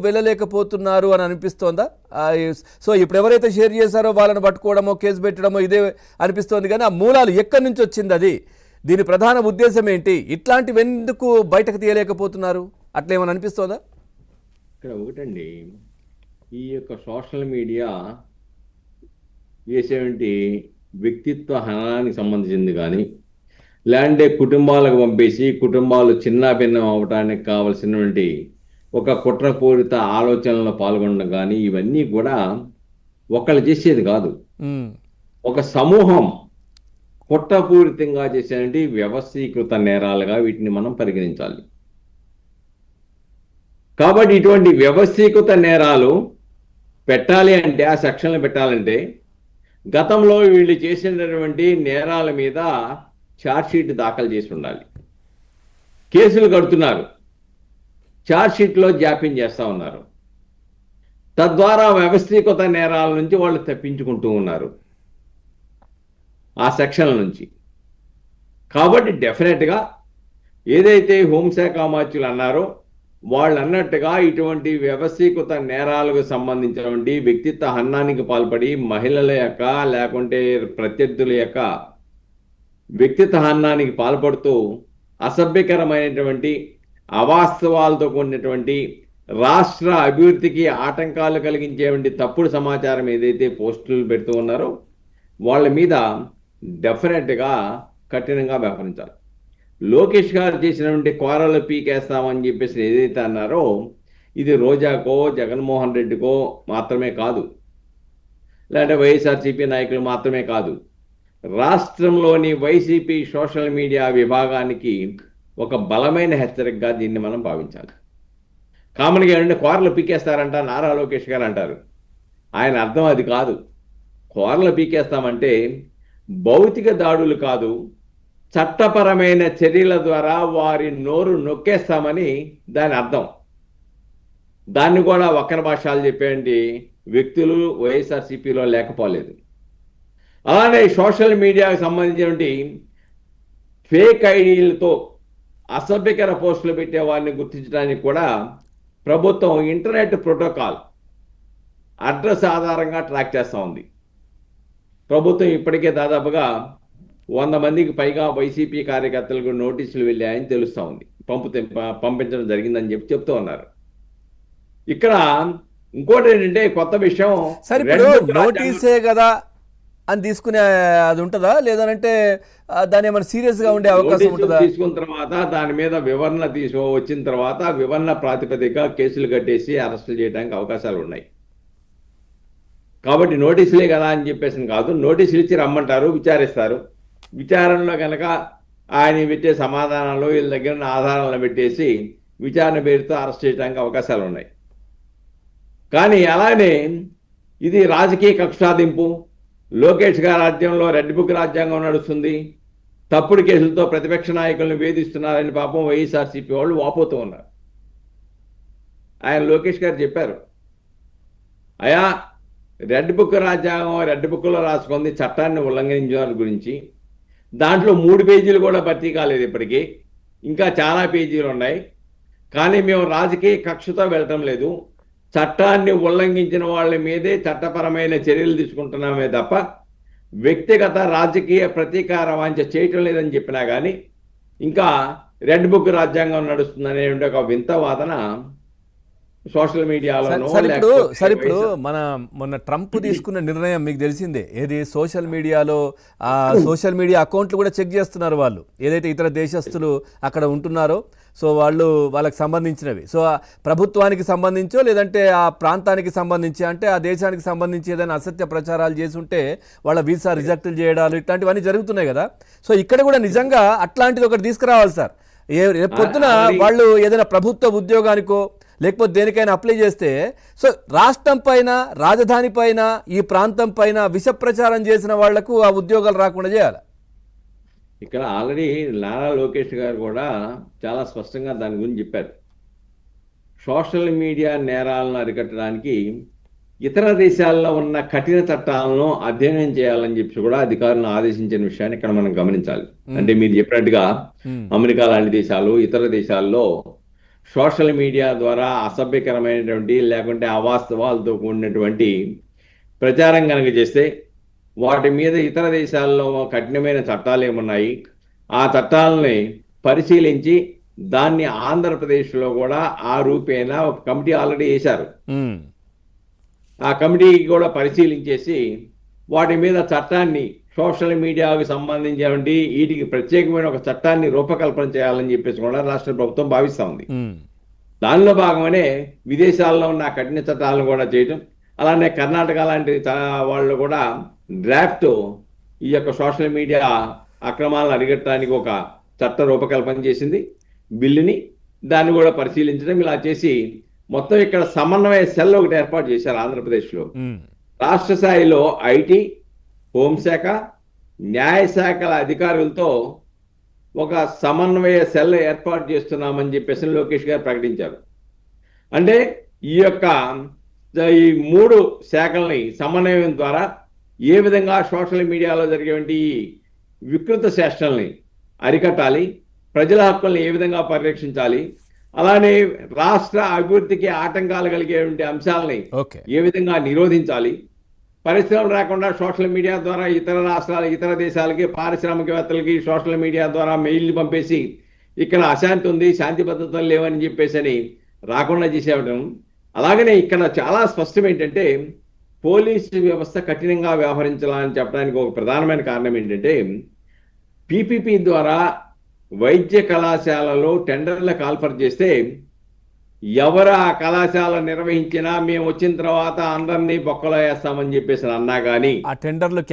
వెళ్ళలేకపోతున్నారు అని అనిపిస్తోందా? సో ఇప్పుడు ఎవరైతే షేర్ చేశారో వాళ్ళని పట్టుకోవడమో కేసు పెట్టడమో ఇదే అనిపిస్తోంది, కానీ ఆ మూలాలు ఎక్కడి నుంచి వచ్చింది, అది దీని ప్రధాన ఉద్దేశం ఏంటి, ఇట్లాంటివి ఎందుకు బయటకు తీయలేకపోతున్నారు, అట్లేమని అనిపిస్తోందా? ఇక్కడ ఒకటండి, ఈ యొక్క సోషల్ మీడియా చేసేటువంటి వ్యక్తిత్వ హనానికి సంబంధించింది కానీ, లేదంటే కుటుంబాలకు పంపేసి కుటుంబాలు చిన్న భిన్నం అవడానికి కావలసినటువంటి ఒక కుట్రపూరిత ఆలోచనలో పాల్గొనడం కానీ, ఇవన్నీ కూడా ఒకళ్ళు చేసేది కాదు. ఒక సమూహం కుట్రపూరితంగా చేసేటువంటి వ్యవస్థీకృత నేరాలుగా వీటిని మనం పరిగణించాలి. కాబట్టి ఇటువంటి వ్యవస్థీకృత నేరాలు పెట్టాలి అంటే, ఆ సెక్షన్లు పెట్టాలంటే, గతంలో వీళ్ళు చేసినటువంటి నేరాల మీద ఛార్జ్షీట్ దాఖలు చేసి ఉండాలి. కేసులు కడుతున్నారు, ఛార్జ్షీట్లో జాప్యం చేస్తూ ఉన్నారు. తద్వారా వ్యవస్థీకృత నేరాల నుంచి వాళ్ళు తప్పించుకుంటూ ఉన్నారు ఆ సెక్షన్ల నుంచి. కాబట్టి డెఫినెట్గా ఏదైతే హోంశాఖ అమాత్యులు అన్నారో వాళ్ళు అన్నట్టుగా ఇటువంటి వ్యవస్థీకృత నేరాలకు సంబంధించినటువంటి వ్యక్తిత్వ హననానికి పాల్పడి మహిళల యొక్క లేకుంటే ప్రత్యర్థుల యొక్క వ్యక్తిత్వ హననానికి పాల్పడుతూ అసభ్యకరమైనటువంటి అవాస్తవాలతో కూడినటువంటి రాష్ట్ర అభివృద్ధికి ఆటంకాలు కలిగించేటువంటి తప్పుడు సమాచారం ఏదైతే పోస్టులు పెడుతూ ఉన్నారో వాళ్ళ మీద డెఫినెట్గా కఠినంగా వ్యవహరించాలి. లోకేష్ గారు చేసినటువంటి కోరలు పీకేస్తామని చెప్పేసి ఏదైతే అన్నారో, ఇది రోజాకో జగన్మోహన్ రెడ్డికో మాత్రమే కాదు, లేదంటే వైఎస్ఆర్సీపీ నాయకులు మాత్రమే కాదు, రాష్ట్రంలోని వైసీపీ సోషల్ మీడియా విభాగానికి ఒక బలమైన హెచ్చరికగా దీన్ని మనం భావించాలి. కామన్గా ఏంటంటే కోరలు పీకేస్తారంట నారా లోకేష్ గారు అంటారు. ఆయన అర్థం అది కాదు. కోరలు పీకేస్తామంటే భౌతిక దాడులు కాదు, చట్టపరమైన చర్యల ద్వారా వారి నోరు నొక్కేస్తామని దాని అర్థం. దాన్ని కూడా వక్ర భాషలు చెప్పేంటి వ్యక్తులు వైఎస్ఆర్సీపీలో లేకపోలేదు. అలానే సోషల్ మీడియాకు సంబంధించినటువంటి ఫేక్ ఐడీలతో అసభ్యకర పోస్టులు పెట్టే వారిని గుర్తించడానికి కూడా ప్రభుత్వం ఇంటర్నెట్ ప్రోటోకాల్ అడ్రస్ ఆధారంగా ట్రాక్ చేస్తూ ఉంది. ప్రభుత్వం ఇప్పటికే దాదాపుగా 100 మందికి పైగా వైసీపీ కార్యకర్తలకు నోటీసులు వెళ్ళాయని తెలుస్తూ ఉంది, పంపించడం జరిగిందని చెప్తూ ఉన్నారు. ఇక్కడ ఇంకోటి ఏంటంటే కొత్త విషయం, నోటీసే కదా అని తీసుకునే అది ఉంటుందా, లేదంటే దాని ఏమైనా సీరియస్గా ఉండే అవకాశం ఉంటుందా? తీసుకున్న తర్వాత దాని మీద వివరణ వచ్చిన తర్వాత వివరణ ప్రాతిపదిక కేసులు కట్టేసి అరెస్టులు చేయడానికి అవకాశాలు ఉన్నాయి. కాబట్టి నోటీసులే కదా అని చెప్పేసి కాదు, నోటీసులు ఇచ్చి రమ్మంటారు, విచారిస్తారు. విచారణలో కనుక ఆయన పెట్టే సమాధానాలు వీళ్ళ దగ్గర ఉన్న ఆధారాలను పెట్టేసి విచారణ పేరుతో అరెస్ట్ చేయడానికి అవకాశాలు ఉన్నాయి. కానీ అలానే ఇది రాజకీయ కక్షాదింపు, లోకేష్ గారి రాజ్యంలో రెడ్ బుక్ రాజ్యాంగం నడుస్తుంది, తప్పుడు కేసులతో ప్రతిపక్ష నాయకులను వేధిస్తున్నారని పాపం వైఎస్ఆర్సీపీ వాళ్ళు వాపోతూ ఉన్నారు. ఆయన లోకేష్ గారు చెప్పారు, అయా రెడ్ బుక్ రాజ్యాంగం రెడ్ బుక్లో రాసుకుంది చట్టాన్ని ఉల్లంఘించడం గురించి, దాంట్లో 3 పేజీలు కూడా భర్తీ కాలేదు ఇప్పటికీ, ఇంకా చాలా పేజీలు ఉన్నాయి. కానీ మేము రాజకీయ కక్షతో వెళ్ళటం లేదు, చట్టాన్ని ఉల్లంఘించిన వాళ్ళ మీదే చట్టపరమైన చర్యలు తీసుకుంటున్నామే తప్ప వ్యక్తిగత రాజకీయ ప్రతీకార వాంఛ చేయటం లేదని చెప్పినా కానీ ఇంకా రెడ్ బుక్ రాజ్యాంగం నడుస్తుందనే ఒక వింత వాదన సోషల్ మీడియాలో. ఇప్పుడు మొన్న ట్రంప్ తీసుకున్న నిర్ణయం మీకు తెలిసిందే, ఏది సోషల్ మీడియాలో సోషల్ మీడియా అకౌంట్లు కూడా చెక్ చేస్తున్నారు వాళ్ళు, ఏదైతే ఇతర దేశస్తులు అక్కడ ఉంటున్నారో సో వాళ్ళకి సంబంధించినవి, సో ప్రభుత్వానికి సంబంధించో లేదంటే ఆ ప్రాంతానికి సంబంధించి అంటే ఆ దేశానికి సంబంధించి ఏదైనా అసత్య ప్రచారాలు చేసి ఉంటే వాళ్ళ వీసా రిజెక్టులు చేయడాలు ఇట్లాంటివన్నీ జరుగుతున్నాయి కదా. సో ఇక్కడ కూడా నిజంగా అట్లాంటిది ఒకటి తీసుకురావాలి సార్. పొద్దున వాళ్ళు ఏదైనా ప్రభుత్వ ఉద్యోగానికో లేకపోతే దేనికైనా అప్లై చేస్తే సో రాష్ట్రం పైన రాజధాని పైన ఈ ప్రాంతం పైన విష ప్రచారం చేసిన వాళ్లకు ఆ ఉద్యోగాలు రాకుండా చేయాలి. ఇక్కడ ఆల్రెడీ నారా లోకేష్ గారు కూడా చాలా స్పష్టంగా దాని గురించి చెప్పారు. సోషల్ మీడియా నేరాలను అరికట్టడానికి ఇతర దేశాల్లో ఉన్న కఠిన చట్టాలను అధ్యయనం చేయాలని చెప్పి కూడా అధికారులను ఆదేశించిన విషయాన్ని ఇక్కడ మనం గమనించాలి. అంటే మీరు చెప్పినట్టుగా అమెరికా లాంటి దేశాలు ఇతర దేశాల్లో సోషల్ మీడియా ద్వారా అసభ్యకరమైనటువంటి లేకుంటే అవాస్తవాలతో కూడినటువంటి ప్రచారం కనుక చేస్తే వాటి మీద ఇతర దేశాల్లో కఠినమైన చట్టాలు ఏమున్నాయి, ఆ చట్టాలని పరిశీలించి దాన్ని ఆంధ్రప్రదేశ్లో కూడా ఆ రూపేణా ఒక కమిటీ ఆల్రెడీ వేశారు. ఉమ్, ఆ కమిటీ కూడా పరిశీలించేసి వాటి మీద చట్టాన్ని సోషల్ మీడియాకు సంబంధించినటువంటి వీటికి ప్రత్యేకమైన ఒక చట్టాన్ని రూపకల్పన చేయాలని చెప్పేసి కూడా రాష్ట్ర ప్రభుత్వం భావిస్తూ ఉంది. ఉమ్, దానిలో భాగమనే విదేశాల్లో ఉన్న ఆ కఠిన చట్టాలను కూడా చేయటం, అలానే కర్ణాటక లాంటి వాళ్ళు కూడా డ్రాఫ్ట్ ఈ యొక్క సోషల్ మీడియా అక్రమాలను అరికట్టడానికి ఒక చట్ట రూపకల్పన చేసింది, బిల్లుని. దాన్ని కూడా పరిశీలించడం ఇలా చేసి మొత్తం ఇక్కడ సమన్వయ సెల్ ఒకటి ఏర్పాటు చేశారు ఆంధ్రప్రదేశ్లో. ఉమ్, రాష్ట్ర స్థాయిలో ఐటీ, హోంశాఖ, న్యాయశాఖల అధికారులతో ఒక సమన్వయ సెల్ ఏర్పాటు చేస్తున్నామని చెప్పేసి లోకేష్ గారు ప్రకటించారు. అంటే ఈ యొక్క ఈ 3 శాఖల్ని సమన్వయం ద్వారా ఏ విధంగా సోషల్ మీడియాలో జరిగేటువంటి వికృత చేష్టల్ని అరికట్టాలి, ప్రజల హక్కుల్ని ఏ విధంగా పరిరక్షించాలి, అలానే రాష్ట్ర అభివృద్ధికి ఆటంకాలు కలిగేటువంటి అంశాలని ఓకే. ఏ విధంగా నిరోధించాలి, పరిశ్రమలు రాకుండా సోషల్ మీడియా ద్వారా ఇతర రాష్ట్రాల ఇతర దేశాలకి పారిశ్రామికవేత్తలకి సోషల్ మీడియా ద్వారా మెయిల్ని పంపేసి ఇక్కడ అశాంతి ఉంది, శాంతి భద్రతలు లేవని చెప్పేసి రాకుండా చేసేయడం. అలాగనే ఇక్కడ చాలా స్పష్టం ఏంటంటే పోలీసు వ్యవస్థ కఠినంగా వ్యవహరించాలని చెప్పడానికి ఒక ప్రధానమైన కారణం ఏంటంటే పీపీపీ ద్వారా వైద్య కళాశాలలో టెండర్ల కాల్ఫర్ చేస్తే ఎవరు ఆ కళాశాల నిర్వహించినా మేము వచ్చిన తర్వాత అందరినీ బొక్కలో వేస్తామని చెప్పేసి అన్నా కానీ ఆ టెండర్లు